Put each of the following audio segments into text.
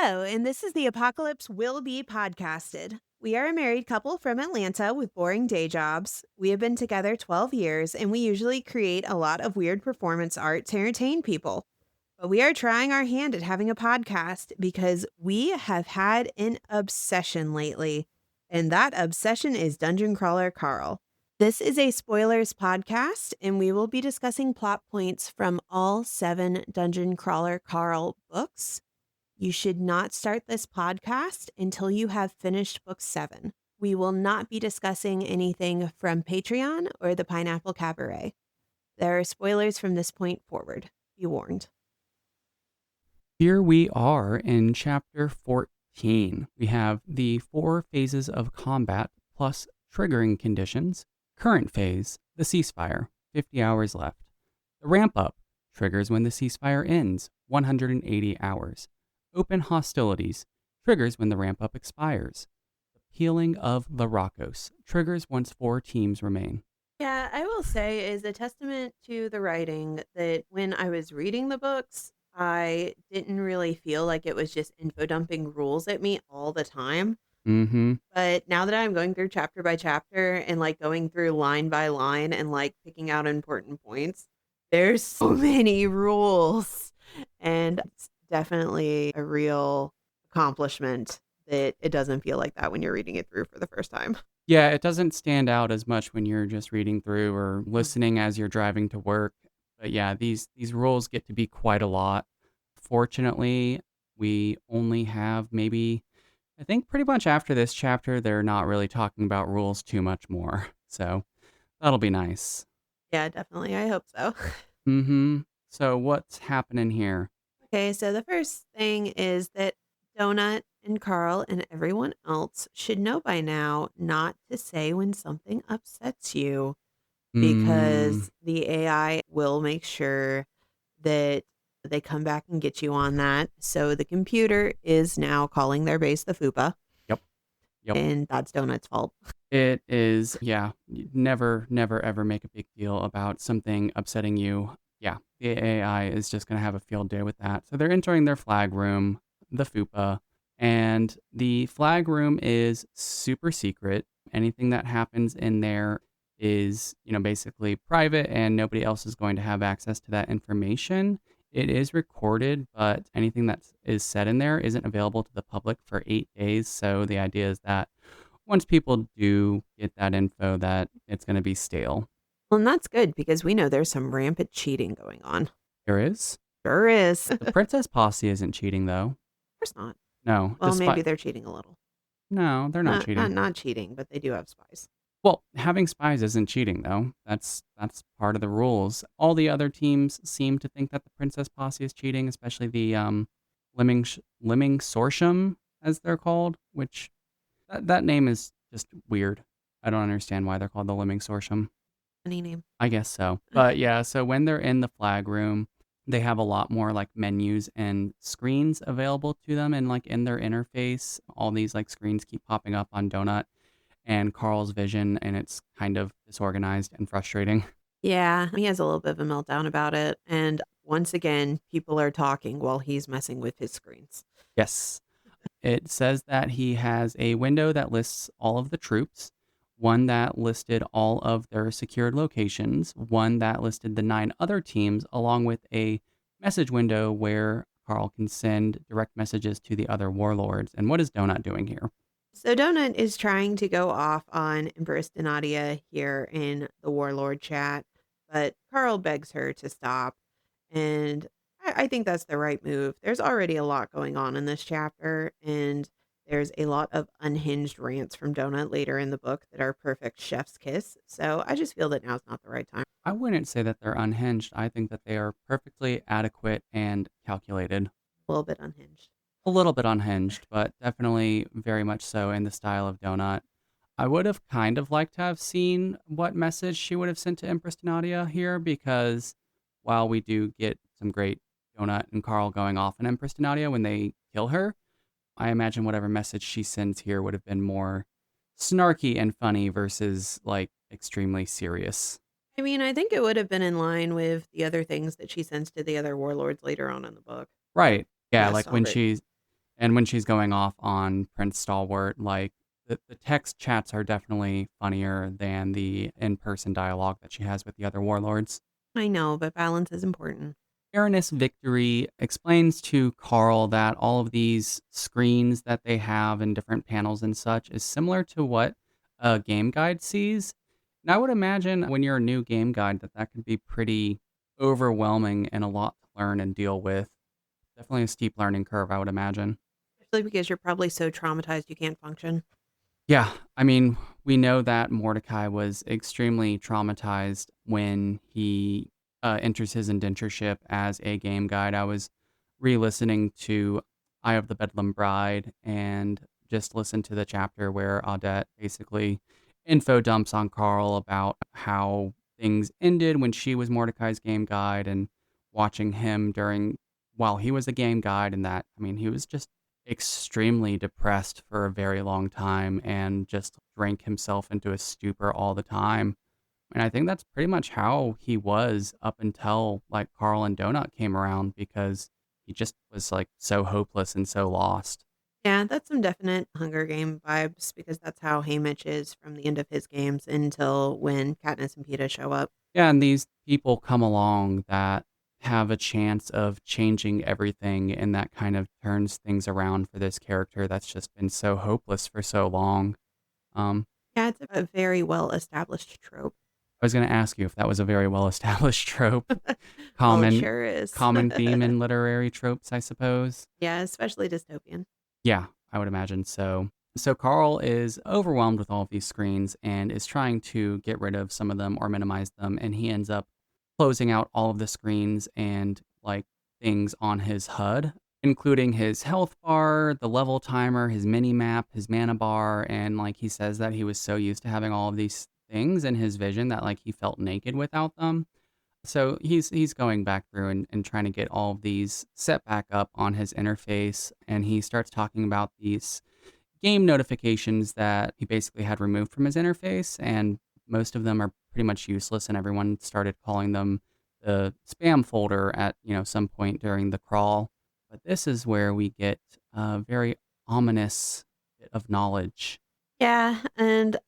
Hello, and this is the Apocalypse Will Be podcasted. We are a married couple from Atlanta with boring day jobs. We have been together 12 years, and we usually create a lot of weird performance art to entertain people. But we are trying our hand at having a podcast because we have had an obsession lately, and that obsession is Dungeon Crawler Carl. This is a spoilers podcast, and we will be discussing plot points from all 7 Dungeon Crawler Carl books. You should not start this podcast until you have finished book 7. We will not be discussing anything from Patreon or the Pineapple Cabaret. There are spoilers from this point forward. Be warned. Here we are in chapter 14. We have the 4 phases of combat plus triggering conditions. Current phase, the ceasefire, 50 hours left. The ramp up triggers when the ceasefire ends, 180 hours. Open hostilities triggers when the ramp up expires. The peeling of the Rocos triggers once 4 teams remain. Yeah, I will say is a testament to the writing that when I was reading the books, I didn't really feel like it was just info dumping rules at me all the time. Mm-hmm. But now that I'm going through chapter by chapter and like going through line by line and like picking out important points, there's so many rules. And it's definitely a real accomplishment that it doesn't feel like that when you're reading it through for the first time. Yeah, it doesn't stand out as much when you're just reading through or listening as you're driving to work. But yeah, these rules get to be quite a lot. Fortunately, we only have maybe, I think pretty much after this chapter, they're not really talking about rules too much more. So that'll be nice. Yeah, definitely. I hope so. Mm-hmm. So what's happening here? Okay, so the first thing is that Donut and Carl and everyone else should know by now not to say when something upsets you, Mm, because the AI will make sure that they come back and get you on that. So the computer is now calling their base the FUPA, yep. Yep. and that's Donut's fault. It is, yeah. Never, never, ever make a big deal about something upsetting you. Yeah, the AI is just going to have a field day with that. So they're entering their flag room, the FUPA, and the flag room is super secret. Anything that happens in there is, basically private and nobody else is going to have access to that information. It is recorded, but anything that is said in there isn't available to the public for 8 days. So the idea is that once people do get that info, that it's going to be stale. Well, and that's good because we know there's some rampant cheating going on. There is. Sure is. The Princess Posse isn't cheating, though. Of course not. No. Well, maybe they're cheating a little. No, they're not cheating. Not cheating, but they do have spies. Well, having spies isn't cheating, though. That's part of the rules. All the other teams seem to think that the Princess Posse is cheating, especially the Lemming Sorsham, as they're called, which that name is just weird. I don't understand why they're called the Lemming Sorsham. Funny name. I guess so. But yeah, so when they're in the flag room, they have a lot more like menus and screens available to them, and like in their interface, all these like screens keep popping up on Donut and Carl's vision, and it's kind of disorganized and frustrating. Yeah, he has a little bit of a meltdown about it. And once again, people are talking while he's messing with his screens. Yes. It says that he has a window that lists all of the troops, one that listed all of their secured locations, one that listed the 9 other teams, along with a message window where Carl can send direct messages to the other warlords. And what is Donut doing here? So Donut is trying to go off on Empress Donatia here in the Warlord chat, but Carl begs her to stop. And I think that's the right move. There's already a lot going on in this chapter, and there's a lot of unhinged rants from Donut later in the book that are perfect chef's kiss. So I just feel that now's not the right time. I wouldn't say that they're unhinged. I think that they are perfectly adequate and calculated. A little bit unhinged. A little bit unhinged, but definitely very much so in the style of Donut. I would have kind of liked to have seen what message she would have sent to Empress Donatia here, because while we do get some great Donut and Carl going off on Empress Donatia when they kill her, I imagine whatever message she sends here would have been more snarky and funny versus like extremely serious. I mean, I think it would have been in line with the other things that she sends to the other warlords later on in the book. Right. Yeah, Less like when somber. she's And when she's going off on Prince Stalwart, like the text chats are definitely funnier than the in-person dialogue that she has with the other warlords. I know, but balance is important. Baroness Victory explains to Carl that all of these screens that they have in different panels and such is similar to what a game guide sees. And I would imagine when you're a new game guide that that can be pretty overwhelming and a lot to learn and deal with. Definitely a steep learning curve, I would imagine. Especially because you're probably so traumatized you can't function. Yeah, I mean, we know that Mordecai was extremely traumatized when he enters his indentureship as a game guide. I was re-listening to Eye of the Bedlam Bride and just listened to the chapter where Audette basically info dumps on Carl about how things ended when she was Mordecai's game guide and watching him during while he was a game guide and that I mean he was just extremely depressed for a very long time and just drank himself into a stupor all the time. And I think that's pretty much how he was up until like Carl and Donut came around because he just was like so hopeless and so lost. Yeah, that's some definite Hunger Game vibes because that's how Haymitch is from the end of his games until when Katniss and Peeta show up. Yeah, and these people come along that have a chance of changing everything and that kind of turns things around for this character that's just been so hopeless for so long. Um, Yeah, it's a very well established trope. I was gonna ask you if that was a very well-established trope. Well, it Common sure is. common theme in literary tropes, I suppose. Yeah, especially dystopian. Yeah, I would imagine so. So Carl is overwhelmed with all of these screens and is trying to get rid of some of them or minimize them, and he ends up closing out all of the screens and like things on his HUD, including his health bar, the level timer, his mini map, his mana bar, and like he says that he was so used to having all of these things in his vision that like he felt naked without them. So he's going back through and trying to get all of these set back up on his interface, and he starts talking about these game notifications that he basically had removed from his interface, and most of them are pretty much useless, and everyone started calling them the spam folder at, some point during the crawl. But this is where we get a very ominous bit of knowledge. Yeah, and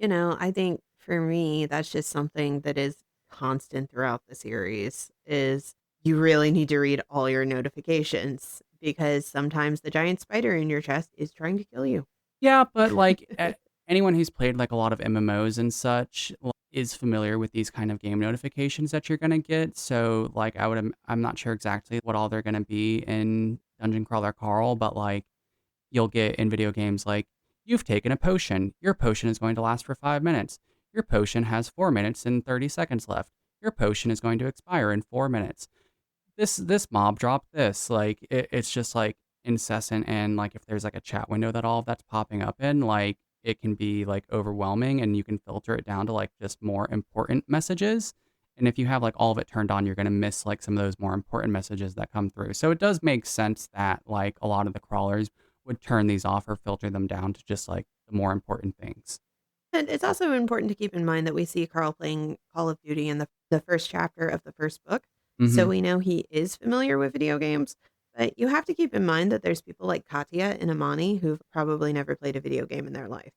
I think for me that's just something that is constant throughout the series is you really need to read all your notifications because sometimes the giant spider in your chest is trying to kill you. Yeah, but like anyone who's played like a lot of MMOs and such is familiar with these kind of game notifications that you're gonna get. So like I'm not sure exactly what all they're gonna be in Dungeon Crawler Carl, but like you'll get in video games like you've taken a potion. Your potion is going to last for 5 minutes. Your potion has 4 minutes and 30 seconds left. Your potion is going to expire in 4 minutes. This mob dropped this. Like it's just like incessant and like if there's like a chat window that all of that's popping up in, like it can be like overwhelming and you can filter it down to like just more important messages. And if you have like all of it turned on, you're gonna miss like some of those more important messages that come through. So it does make sense that like a lot of the crawlers would turn these off or filter them down to just like the more important things. And it's also important to keep in mind that we see Carl playing Call of Duty in the first chapter of the first book. So Hmm. we know he is familiar with video games, but you have to keep in mind that there's people like Katya and Amani who've probably never played a video game in their life.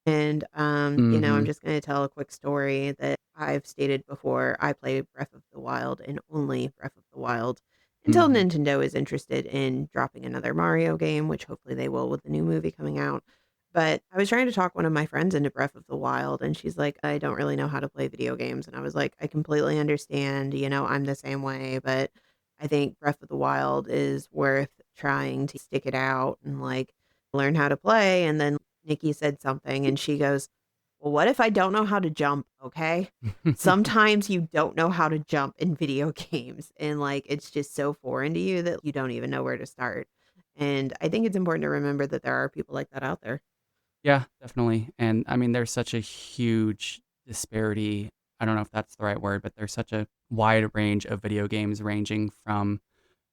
And, I'm Hmm. just going to tell a quick story that I've stated before. I play Breath of the Wild and only Breath of the Wild until Hmm. Nintendo is interested in dropping another Mario game, which hopefully they will with the new movie coming out. But I was trying to talk one of my friends into Breath of the Wild, and she's like, I don't really know how to play video games. And I was like, I completely understand. I'm the same way, but I think Breath of the Wild is worth trying to stick it out and like learn how to play. And then Nikki said something and she goes, "Well, what if I don't know how to jump, okay?" Sometimes you don't know how to jump in video games and like it's just so foreign to you that you don't even know where to start. And I think it's important to remember that there are people like that out there. Yeah, definitely. And I mean, there's such a huge disparity. I don't know if that's the right word, but there's such a wide range of video games ranging from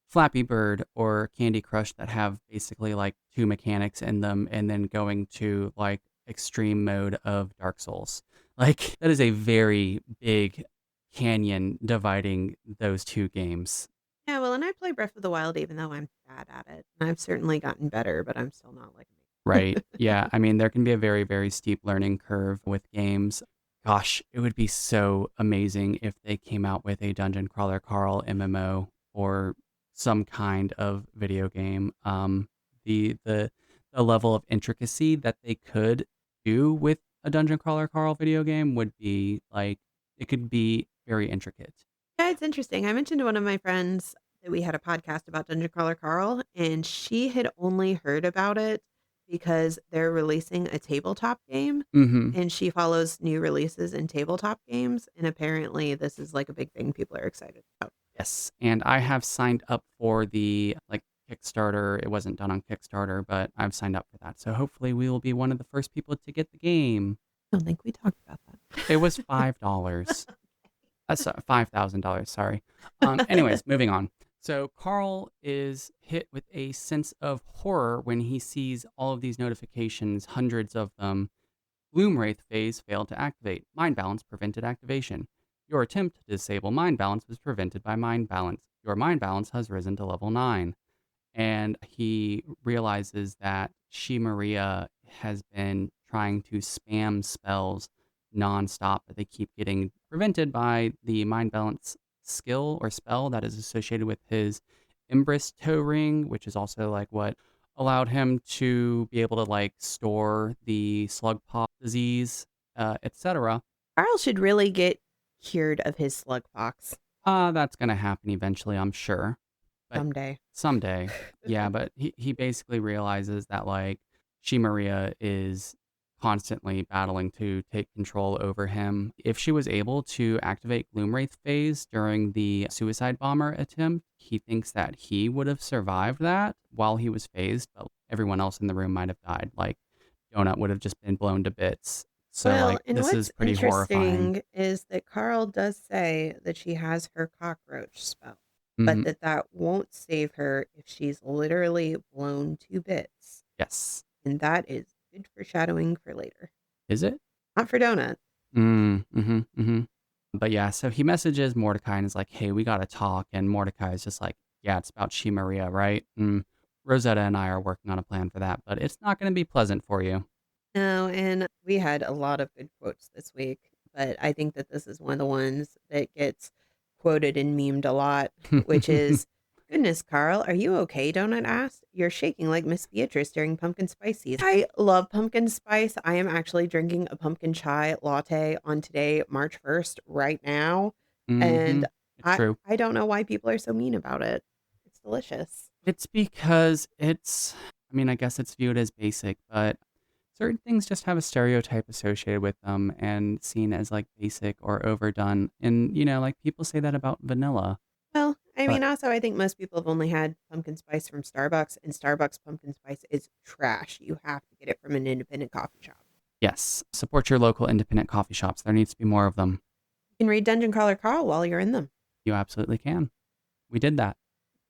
Flappy Bird or Candy Crush that have basically like two mechanics in them, and then going to like extreme mode of Dark Souls. Like, that is a very big canyon dividing those two games. Yeah, well, and I play Breath of the Wild even though I'm bad at it. And I've certainly gotten better, but I'm still not like Right. me. Yeah. I mean, there can be a very, very steep learning curve with games. Gosh, it would be so amazing if they came out with a Dungeon Crawler Carl MMO or some kind of video game. The level of intricacy that they could do with a Dungeon Crawler Carl video game would be like it could be very intricate. Yeah, it's interesting. I mentioned to one of my friends that we had a podcast about Dungeon Crawler Carl, and she had only heard about it because they're releasing a tabletop game, Hmm. and she follows new releases in tabletop games, and apparently this is like a big thing people are excited about. Yes, and I have signed up for the, like, Kickstarter. It wasn't done on Kickstarter, but I've signed up for that. So hopefully we will be one of the first people to get the game. I don't think we talked about It was that. $5. $5,000, sorry. Anyways, moving on. So Carl is hit with a sense of horror when he sees all of these notifications, hundreds of them. Loom Wraith phase failed to activate. Mind balance prevented activation. Your attempt to disable mind balance was prevented by mind balance. Your mind balance has risen to level 9. And he realizes that she, Maria, has been trying to spam spells nonstop, but they keep getting prevented by the mind balance skill or spell that is associated with his Embrys toe ring, which is also like what allowed him to be able to like store the slug paw disease, etc. Carl should really get cured of his slug pox That's gonna happen eventually, I'm sure. But someday. someday, yeah, but he basically realizes that, like, she, Maria, is constantly battling to take control over him. If she was able to activate Gloomwraith phase during the suicide bomber attempt, he thinks that he would have survived that while he was phased, but everyone else in the room might have died. Like, Donut would have just been blown to bits. So, Well, like, and this is what's pretty horrifying. interesting is that Carl does say that she has her cockroach spell, but Mhm. that won't save her if she's literally blown to bits. Yes. And that is good foreshadowing for later. Is it? Not for Donut. Mhm. But yeah, so he messages Mordecai and is like, "Hey, we gotta talk." And Mordecai is just like, "Yeah, it's about She Maria, right? Rosetta and I are working on a plan for that, but it's not gonna be pleasant for you." No, and we had a lot of good quotes this week, but I think that this is one of the ones that gets quoted and memed a lot, which is, "Goodness, Carl, are you okay?" Donut asked. "You're shaking like Miss Beatrice during pumpkin spice season." I love pumpkin spice. I am actually drinking a pumpkin chai latte on today, March 1st, right now, and It's I true. I don't know why people are so mean about it. It's delicious. It's because I mean, I guess it's viewed as basic, but certain things just have a stereotype associated with them and seen as like basic or overdone. And, like people say that about vanilla, Well, I but mean, also, I think most people have only had pumpkin spice from Starbucks, and Starbucks pumpkin spice is trash. You have to get it from an independent coffee shop. yes, support your local independent coffee shops. There needs to be more of them. You can read Dungeon Crawler Carl while you're in them. You absolutely can. We did that.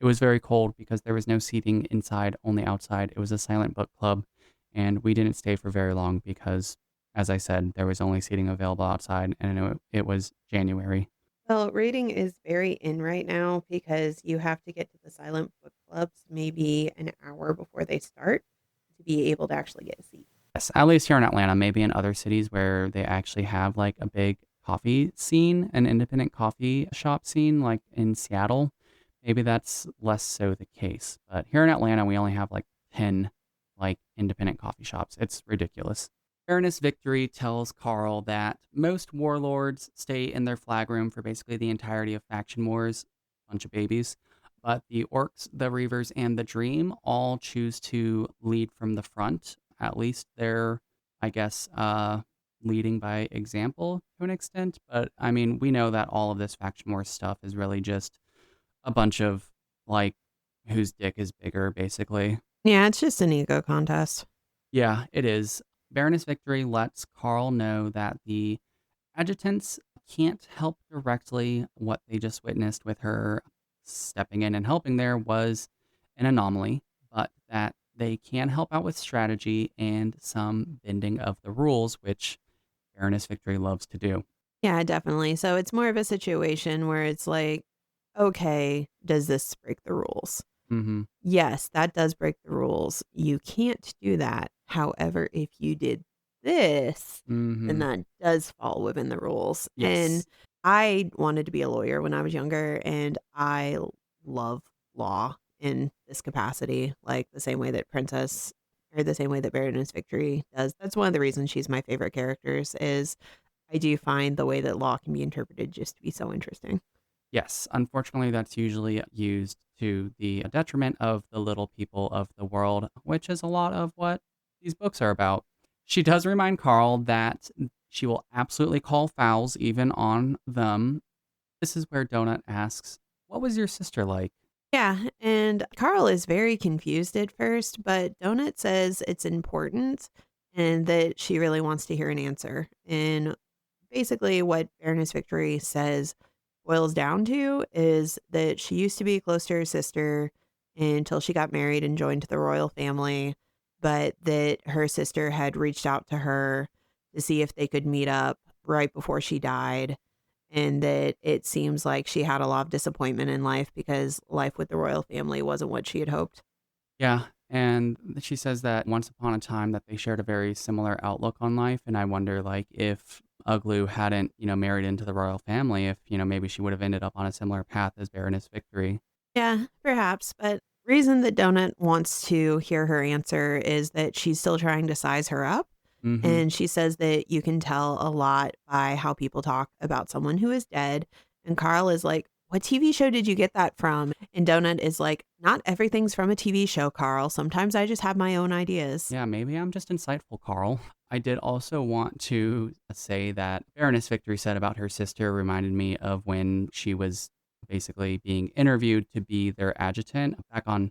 It was very cold because there was no seating inside, only outside. It was a silent book club, and we didn't stay for very long because, as I said, there was only seating available outside, and it was January. Well, reading is very in right now because you have to get to the silent book clubs maybe an hour before they start to be able to actually get a seat. Yes, at least here in Atlanta, maybe in other cities where they actually have like a big coffee scene, an independent coffee shop scene, like in Seattle, maybe that's less so the case. But here in Atlanta, we only have like 10 like independent coffee shops. It's ridiculous. Baroness Victory tells Carl that most warlords stay in their flag room for basically the entirety of faction wars, bunch of babies. But the orcs, the reavers, and the dream all choose to lead from the front. At least they're, I guess, leading by example to an extent. But I mean, we know that all of this faction war stuff is really just a bunch of like whose dick is bigger, basically. Yeah, it's just an ego contest. Yeah, it is. Baroness Victory lets Carl know that the adjutants can't help directly. What they just witnessed with her stepping in and helping there was an anomaly, but that they can help out with strategy and some bending of the rules, which Baroness Victory loves to do. Yeah, definitely. So it's more of a situation where it's like, okay, does this break the rules? Mhm. Yes, that does break the rules. You can't do that. However, if you did this, then Mhm. that does fall within the rules. And Yes. I wanted to be a lawyer when I was younger, and love law in this capacity, like the same way that Princess or the same way that Baroness Victory does. That's one of the reasons she's my favorite characters is I do find the way that law can be interpreted just to be so interesting. Yes, unfortunately, that's usually used to the detriment of the little people of the world, which is a lot of what these books are about. She does remind Carl that she will absolutely call fouls even on them. This is where Donut asks, "What was your sister like?" Yeah, and Carl is very confused at first, but Donut says it's important and that she really wants to hear an answer. And basically, what Baroness Victory says boils down to is that she used to be close to her sister until she got married and joined the royal family, but that her sister had reached out to her to see if they could meet up right before she died and that it seems like she had a lot of disappointment in life because life with the royal family wasn't what she had hoped. Yeah, and she says that once upon a time that they shared a very similar outlook on life, and I wonder, like, if Uglu hadn't, married into the royal family, if, maybe she would have ended up on a similar path as Baroness Victory. Yeah, perhaps, but reason that Donut wants to hear her answer is that she's still trying to size her up. Mhm. And she says that you can tell a lot by how people talk about someone who is dead. And Carl is like, "What TV show did you get that from?" And Donut is like, "Not everything's from a TV show, Carl. Sometimes I just have my own ideas." Yeah, maybe I'm just insightful, Carl. I did also want to say that Baroness Victory said about her sister reminded me of when she was basically being interviewed to be their adjutant back on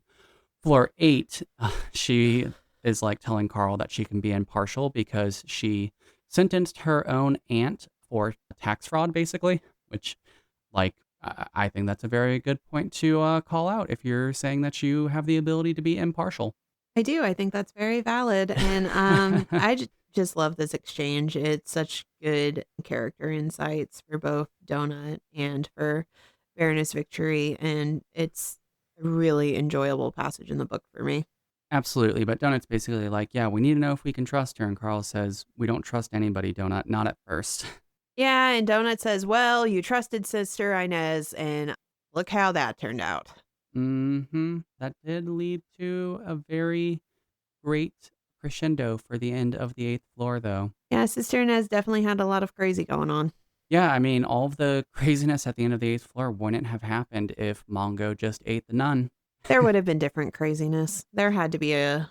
floor 8. She is like telling Carl that she can be impartial because she sentenced her own aunt for tax fraud, basically, which, like, I think that's a very good point to call out if you're saying that you have the ability to be impartial. I do. I think that's very valid. And just love this exchange. It's such good character insights for both Donut and for Baroness Victory. And it's a really enjoyable passage in the book for me. Absolutely, but Donut's basically like, "Yeah, we need to know if we can trust her," and Carl says, "We don't trust anybody, Donut, not at first." Yeah. And Donut says, "Well, you trusted Sister Inez, and look how that turned out." Mhm. That did lead to a very great crescendo for the end of the 8th floor, though. Yeah. Sister Inez definitely had a lot of crazy going on. Yeah, I mean, all of the craziness at the end of the 8th floor wouldn't have happened if Mongo just ate the nun. There would have been different craziness. There had to be a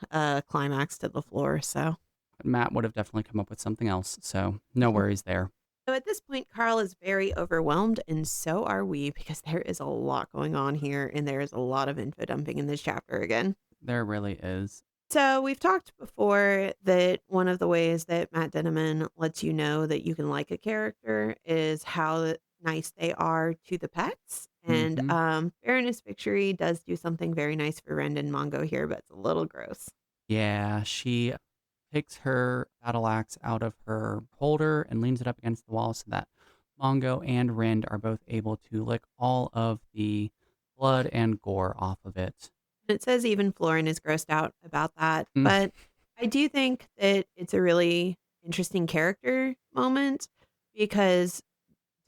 climax to the floor. So. Matt would have definitely come up with something else, so no worries there. So at this point, Carl is very overwhelmed, and so are we because there is a lot going on here, and there is a lot of info dumping in this chapter again. There really is. So we've talked before that one of the ways that Matt Denneman lets you know that you can like a character is how nice they are to the pets. And Mhm. Baroness Victory does do something very nice for Rend and Mongo here, but it's a little gross. Yeah, she takes her battle axe out of her holder and leans it up against the wall so that Mongo and Rind are both able to lick all of the blood and gore off of it. It says even Florin is grossed out about that, Mm, but I do think that it's a really interesting character moment because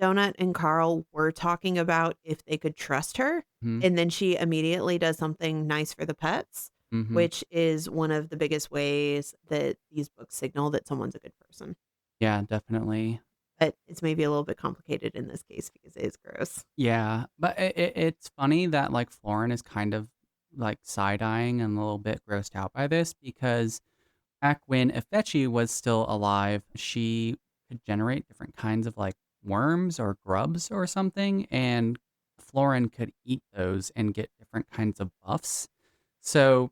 Donut and Carl were talking about if they could trust her, mhm, and then she immediately does something nice for the pets, mhm. which is one of the biggest ways that these books signal that someone's a good person. Yeah, definitely. But it's maybe a little bit complicated in this case because it is gross. Yeah, but it's funny that, like, Florin is kind of, like, side-eyeing and a little bit grossed out by this because back when Ifechi was still alive, she could generate different kinds of, like, worms or grubs or something, and Florin could eat those and get different kinds of buffs. So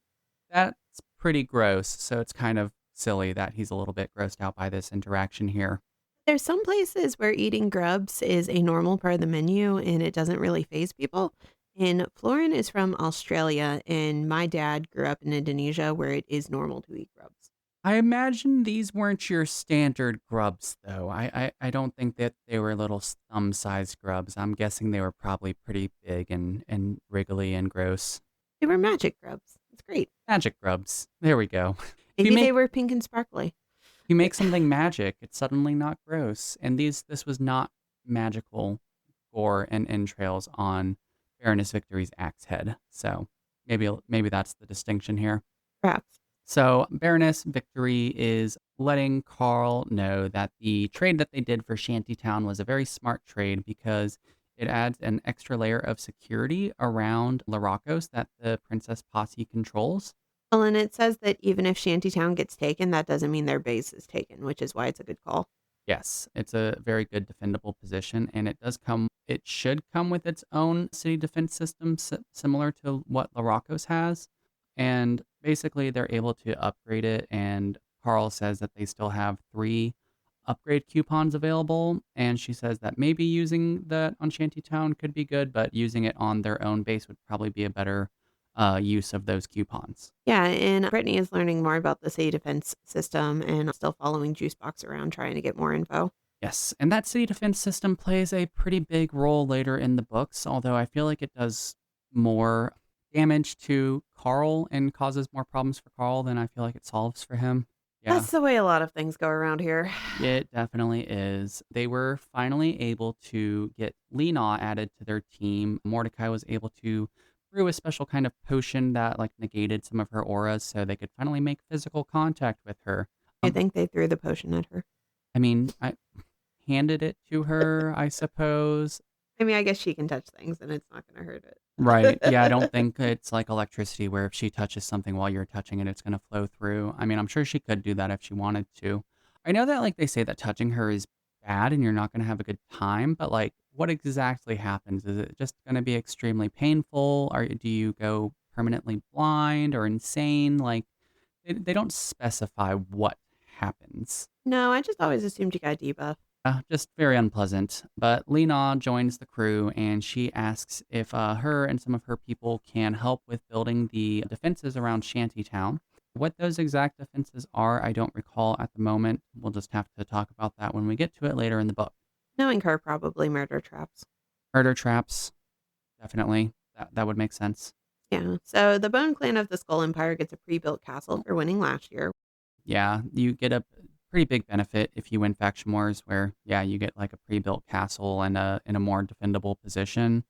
that's pretty gross. So it's kind of silly that he's a little bit grossed out by this interaction here. There's some places where eating grubs is a normal part of the menu and it doesn't really phase people. And Florin is from Australia, and my dad grew up in Indonesia where it is normal to eat grubs. I imagine these weren't your standard grubs, though. I don't think that they were little thumb-sized grubs. I'm guessing they were probably pretty big and wriggly and gross. They were magic grubs. It's great. Magic grubs. There we go. If you Maybe they make were pink and sparkly. you make something magic, it's suddenly not gross. And this was not magical gore and entrails on Baroness Victory's axe head. So maybe that's the distinction here. Perhaps. So Baroness Victory is letting Carl know that the trade that they did for Shantytown was a very smart trade because it adds an extra layer of security around Laracos that the Princess Posse controls. Well, and it says that even if Shantytown gets taken, that doesn't mean their base is taken, which is why it's a good call. Yes, it's a very good defendable position, and it should come with its own city defense system similar to what Laracos has. And basically, they're able to upgrade it. And Carl says that they still have 3 upgrade coupons available. And she says that maybe using that on Shantytown could be good, but using it on their own base would probably be a better use of those coupons. Yeah, and Brittany is learning more about the city defense system and still following Juicebox around trying to get more info. Yes, and that city defense system plays a pretty big role later in the books, although I feel like it does more damage to Carl and causes more problems for Carl than I feel like it solves for him. Yeah, That's the way a lot of things go around here. it definitely is. They were finally able to get Lena added to their team. Mordecai was able to brew a special kind of potion that like negated some of her auras so they could finally make physical contact with her. I think they threw the potion at her. I handed it to her, I suppose. I mean, I guess she can touch things and it's not going to hurt Right. Yeah, I it. don't think it's like electricity where if she touches something while you're touching it, it's going to flow through. I mean, I'm sure she could do that if she wanted to. I know that like they say that touching her is bad and you're not going to have a good time, but like what exactly happens? Is it just going to be extremely painful? Or do you go permanently blind or insane? Like they don't specify what happens. No, I just always assumed you got a debuff. Just very unpleasant. But Lena joins the crew and she asks if her and some of her people can help with building the defenses around Shantytown. What those exact defenses are, I don't recall at the moment. We'll just have to talk about that when we get to it later in the book. Knowing her, probably murder traps. Murder traps, definitely. That would make sense. Yeah. So the Bone Clan of the Skull Empire gets a pre-built castle for winning last year. Yeah, you get a pretty big benefit if you win Faction Wars, where yeah, you get like a pre-built castle and in a more defendable position.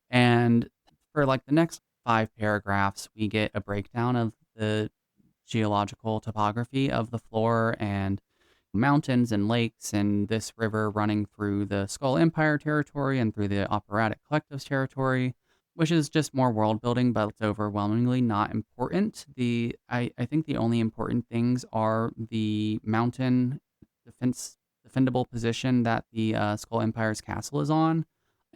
And for like the next 5 paragraphs, we get a breakdown of the geological topography of the floor and mountains and lakes and this river running through the Skull Empire territory and through the Operatic Collectives territory, which is just more world building, but it's overwhelmingly not important. I think the only important things are the mountain defendable position that the Skull Empire's castle is on,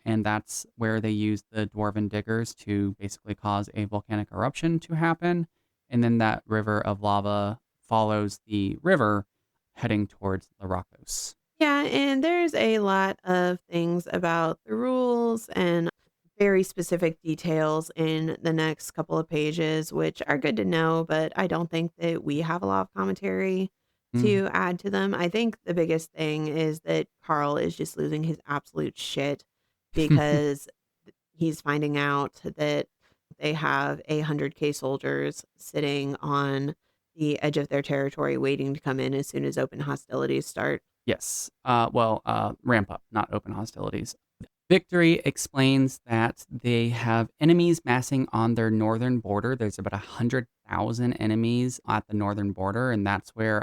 and that's where they use the dwarven diggers to basically cause a volcanic eruption to happen. And then that river of lava follows the river heading towards Laracos. Yeah, and there's a lot of things about the rules and very specific details in the next couple of pages, which are good to know, but I don't think that we have a lot of commentary Mm. to add to them. I think the biggest thing is that Carl is just losing his absolute shit because he's finding out that they have 100K soldiers sitting on the edge of their territory waiting to come in as soon as open hostilities start. Yes. Ramp up, not open hostilities. Victory explains that they have enemies massing on their northern border. There's about 100,000 enemies at the northern border, and that's where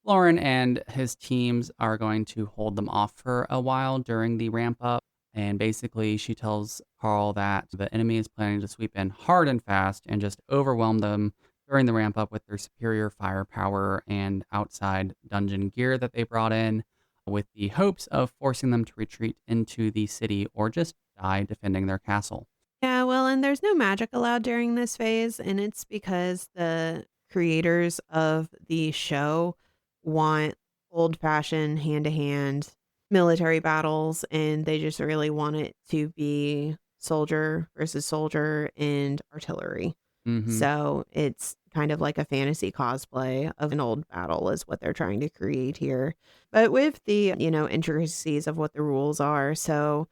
Lauren and his teams are going to hold them off for a while during the ramp up. And basically, she tells Carl that the enemy is planning to sweep in hard and fast and just overwhelm them during the ramp up with their superior firepower and outside dungeon gear that they brought in, with the hopes of forcing them to retreat into the city or just die defending their castle. Yeah, well, and there's no magic allowed during this phase, and it's because the creators of the show want old fashioned hand to hand military battles, and they just really want it to be soldier versus soldier and artillery. Mhm. So it's kind of like a fantasy cosplay of an old battle is what they're trying to create here. But with the, intricacies of what the rules are. So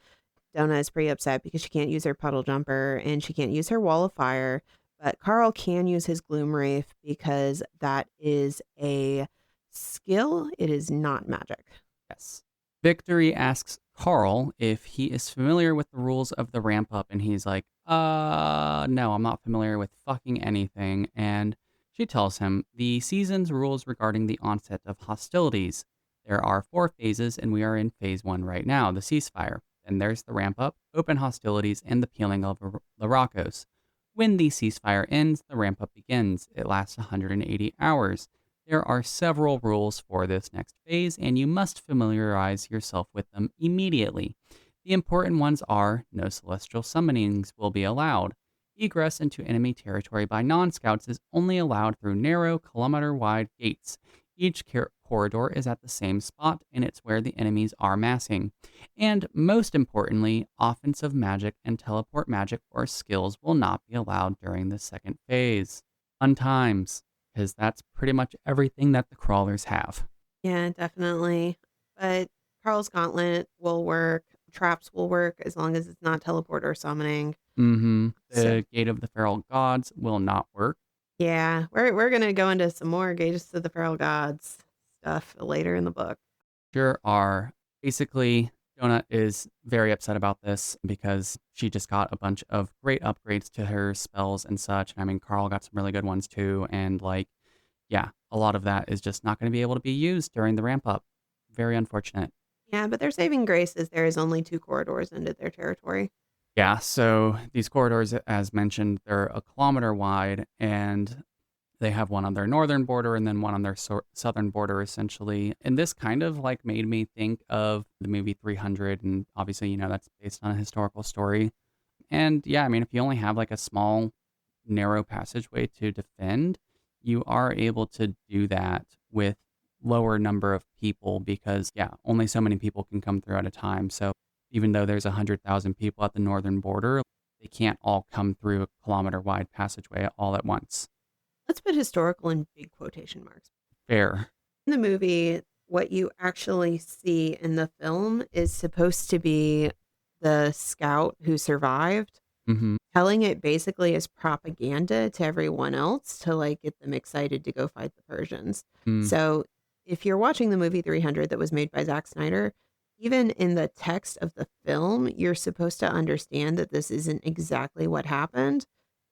Donna is pretty upset because she can't use her puddle jumper and she can't use her wall of fire. But Carl can use his gloom wraith because that is a skill. It is not magic. Yes. Victory asks Carl if he is familiar with the rules of the ramp up, and he's like, no, I'm not familiar with fucking anything. And she tells him the season's rules regarding the onset of hostilities. There are 4 phases, and we are in phase 1 right now, the ceasefire. Then there's the ramp up, open hostilities, and the peeling of the Rockos. When the ceasefire ends, the ramp up begins. It lasts 180 hours. There are several rules for this next phase, and you must familiarize yourself with them immediately. The important ones are no celestial summonings will be allowed. Egress into enemy territory by non scouts is only allowed through narrow, kilometer wide gates. Each corridor is at the same spot, and it's where the enemies are massing. And most importantly, offensive magic and teleport magic or skills will not be allowed during the second phase. Fun times, because that's pretty much everything that the crawlers have. Yeah, definitely. But Carl's gauntlet will work. Traps will work as long as it's not teleport or summoning. So The Gate of the Feral Gods will not work. yeah, we're gonna go into some more Gates to the Feral Gods stuff later in the book. Sure are. Basically, Jonah is very upset about this because she just got a bunch of great upgrades to her spells and such. I mean, Carl got some really good ones too. And like, yeah, a lot of that is just not going to be able to be used during the ramp up. Very unfortunate. Yeah, but their saving grace is there is only 2 corridors into their territory. Yeah, so these corridors, as mentioned, they're a kilometer wide, and they have one on their northern border and then one on their southern border, essentially. And this kind of like made me think of the movie 300, and obviously, that's based on a historical story. And yeah, I mean, if you only have like a small, narrow passageway to defend, you are able to do that with lower number of people because, yeah, only so many people can come through at a time. So even though there's 100,000 people at the northern border, they can't all come through a kilometer wide passageway all at once. Let's put historical in big quotation marks. Fair. In the movie, what you actually see in the film is supposed to be the scout who survived Mm-hmm. telling it basically as propaganda to everyone else to, like, get them excited to go fight the Persians. Mm, So, if you're watching the movie 300 that was made by Zack Snyder, even in the text of the film, you're supposed to understand that this isn't exactly what happened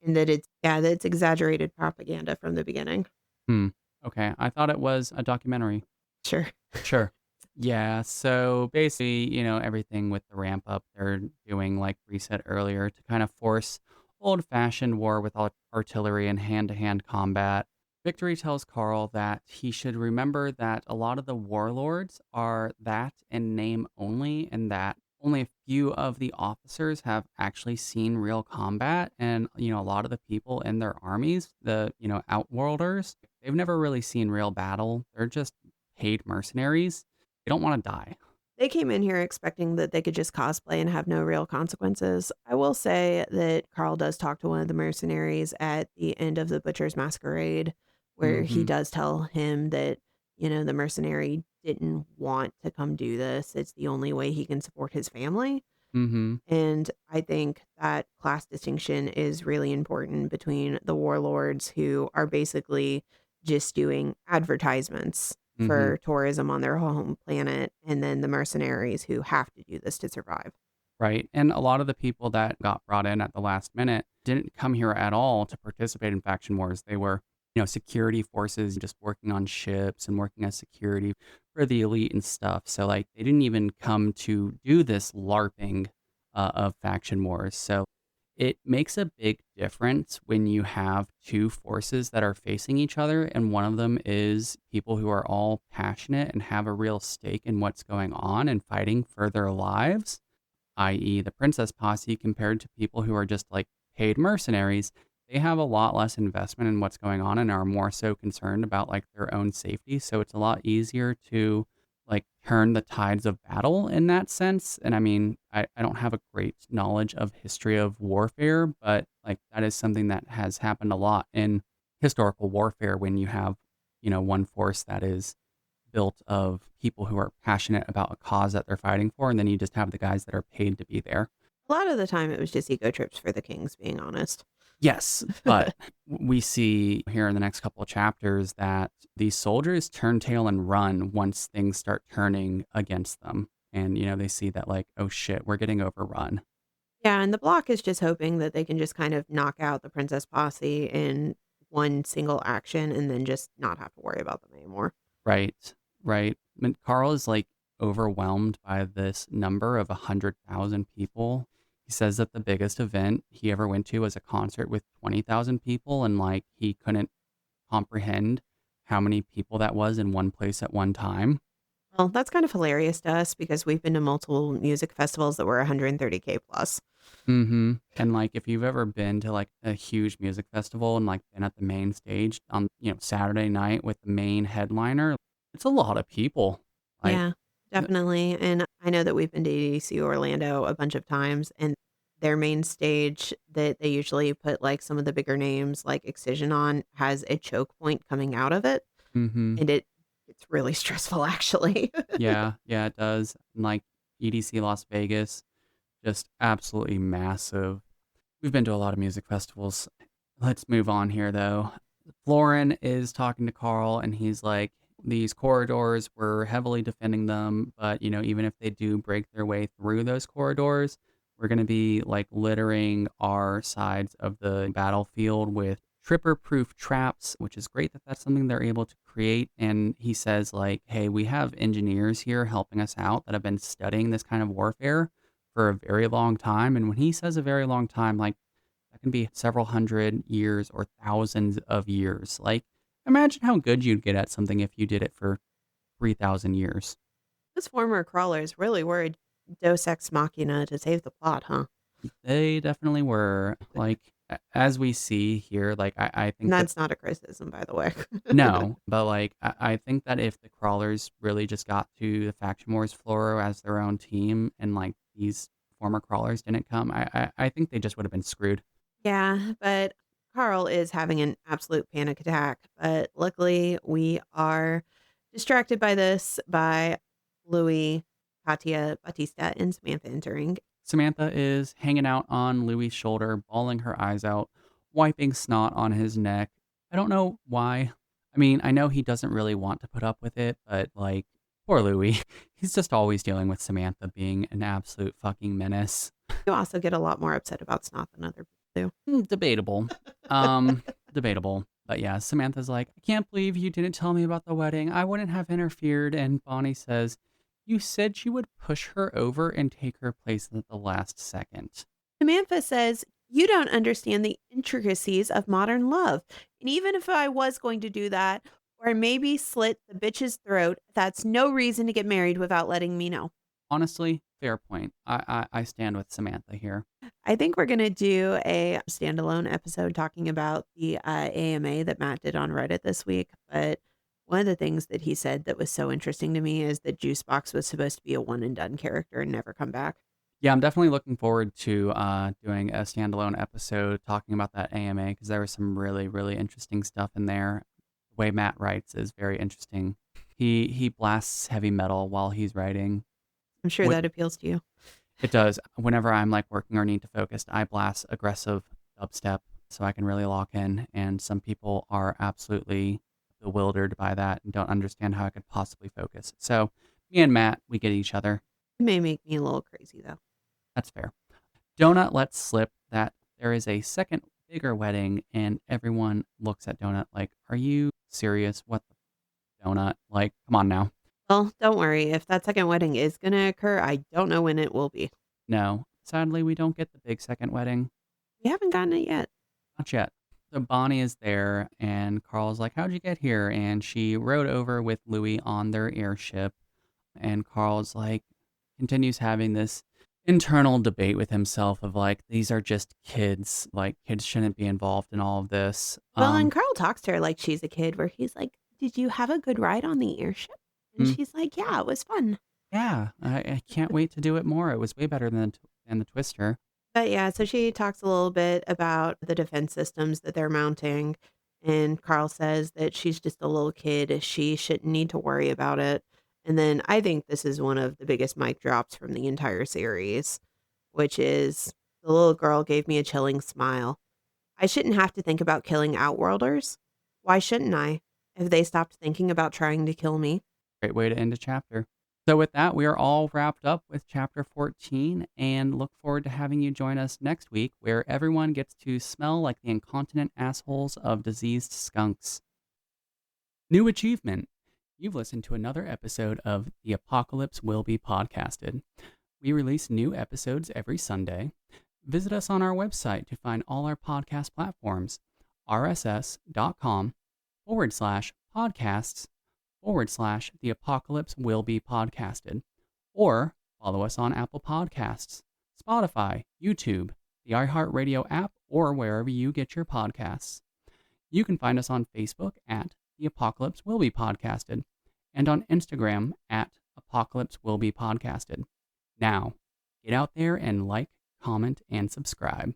and that it's exaggerated propaganda from the beginning. hmm. Okay. I thought it was a documentary. Sure. Sure. Yeah. So basically, everything with the ramp up, they're doing like we said earlier to kind of force old fashioned war with artillery and hand to hand combat. Victory tells Carl that he should remember that a lot of the warlords are that in name only, and that only a few of the officers have actually seen real combat. And, a lot of the people in their armies, the, outworlders, they've never really seen real battle. They're just paid mercenaries. They don't want to die. They came in here expecting that they could just cosplay and have no real consequences. I will say that Carl does talk to one of the mercenaries at the end of the Butcher's Masquerade, where he Mm-hmm. does tell him that, the mercenary didn't want to come do this. It's the only way he can support his family. Mm-hmm. And I think that class distinction is really important between the warlords who are basically just doing advertisements Mm-hmm. for tourism on their home planet, and then the mercenaries who have to do this to survive. Right. And a lot of the people that got brought in at the last minute didn't come here at all to participate in faction wars. They were, security forces just working on ships and working as security for the elite and stuff. So, like, they didn't even come to do this LARPing of faction wars. So, it makes a big difference when you have two forces that are facing each other, and one of them is people who are all passionate and have a real stake in what's going on and fighting for their lives, i.e., the Princess Posse, compared to people who are just like paid mercenaries. They have a lot less investment in what's going on and are more so concerned about like their own safety. So it's a lot easier to like turn the tides of battle in that sense. And I mean, I don't have a great knowledge of history of warfare, but like that is something that has happened a lot in historical warfare when you have, one force that is built of people who are passionate about a cause that they're fighting for, and then you just have the guys that are paid to be there. A lot of the time, it was just ego trips for the kings, being honest. Yes, but we see here in the next couple of chapters that these soldiers turn tail and run once things start turning against them. And, they see that, like, oh shit, we're getting overrun. Yeah, and the block is just hoping that they can just kind of knock out the princess posse in one single action and then just not have to worry about them anymore. Right, right. I mean, Carl is like overwhelmed by this number of 100,000 people. He says that the biggest event he ever went to was a concert with 20,000 people, and like he couldn't comprehend how many people that was in one place at one time. Well, that's kind of hilarious to us because we've been to multiple music festivals that were 130K plus. And like if you've ever been to like a huge music festival and like been at the main stage on, Saturday night with the main headliner, it's a lot of people. Like, Yeah, definitely. And I know that we've been to EDC Orlando a bunch of times, and their main stage that they usually put like some of the bigger names like Excision on has a choke point coming out of it. mm-hmm. And it's really stressful actually. Yeah, yeah, it does. And like EDC Las Vegas, just absolutely massive. We've been to a lot of music festivals. Let's move on here though. Florin is talking to Carl and he's like, these corridors, we're heavily defending them, but even if they do break their way through those corridors, we're going to be like littering our sides of the battlefield with tripper proof traps, which is great that that's something they're able to create. And he says like, hey, we have engineers here helping us out that have been studying this kind of warfare for a very long time. And when he says a very long time, like that can be several hundred years or thousands of years. Like, imagine how good you'd get at something if you did it for 3,000 years. Those former crawlers really were Deus Ex Machina to save the plot, huh? They definitely were. Like, as we see here, like, I And think that, that's not a criticism, by the way. no, but like, I think that if the crawlers really just got to the Faction Wars floor as their own team and like these former crawlers didn't come, I think they just would have been screwed. Yeah, but Carl is having an absolute panic attack. But luckily, we are distracted by this by Louis, Katya, Batista, and Samantha entering. Samantha is hanging out on Louis's shoulder, bawling her eyes out, wiping snot on his neck. I don't know why. I mean, I know he doesn't really want to put up with it, but like, poor Louis. He's just always dealing with Samantha being an absolute fucking menace. You also get a lot more upset about snot than other people Debatable. Um, debatable. But yeah, Samantha's like, I can't believe you didn't tell me about the wedding. I wouldn't have interfered. And Bonnie says, you said you would push her over and take her place at the last second. Samantha says, "You don't understand the intricacies of modern love. And even if I was going to do that, or maybe slit the bitch's throat, that's no reason to get married without letting me know." Honestly, fair point. I stand with Samantha here. I think we're going to do a standalone episode talking about the AMA that Matt did on Reddit this week. But one of the things that he said that was so interesting to me is that Juicebox was supposed to be a one and done character and never come back. Yeah, I'm definitely looking forward to doing a standalone episode talking about that AMA because there was some really, really interesting stuff in there. The way Matt writes is very interesting. He blasts heavy metal while he's writing. I'm sure that appeals to you. It does. Whenever I'm like working or need to focus, I blast aggressive dubstep so I can really lock in. And some people are absolutely bewildered by that and don't understand how I could possibly focus. So me and Matt, we get each other. It may make me a little crazy though. That's fair. Donut lets slip that there is a second bigger wedding, and everyone looks at Donut like, are you serious? What the Donut? Like, come on now. Well, don't worry. If that second wedding is going to occur, I don't know when it will be. No. Sadly, we don't get the big second wedding. We haven't gotten it yet. Not yet. So Bonnie is there, and Carl's like, how'd you get here? And she rode over with Louis on their airship. And Carl's like, continues having this internal debate with himself of like, these are just kids. Like, kids shouldn't be involved in all of this. Well, and Carl talks to her like she's a kid, where he's like, "Did you have a good ride on the airship?" And she's like, yeah, it was fun. Yeah, I can't wait to do it more. It was way better than the Twister. But yeah, so she talks a little bit about the defense systems that they're mounting. And Carl says that she's just a little kid. She shouldn't need to worry about it. And then I think this is one of the biggest mic drops from the entire series, which is the little girl gave me a chilling smile. I shouldn't have to think about killing Outworlders. Why shouldn't I? Have they stopped thinking about trying to kill me? Great way to end a chapter. So with that, we are all wrapped up with chapter 14 and look forward to having you join us next week where everyone gets to smell like the incontinent assholes of diseased skunks. New achievement. You've listened to another episode of The Apocalypse Will Be Podcasted. We release new episodes every Sunday. Visit us on our website to find all our podcast platforms, rss.com/podcasts/ The Apocalypse Will Be Podcasted, or follow us on Apple Podcasts, Spotify, YouTube, the iHeartRadio app, or wherever you get your podcasts. You can find us on Facebook at The Apocalypse Will Be Podcasted and on Instagram at Apocalypse Will Be Podcasted. Now, get out there and like, comment, and subscribe.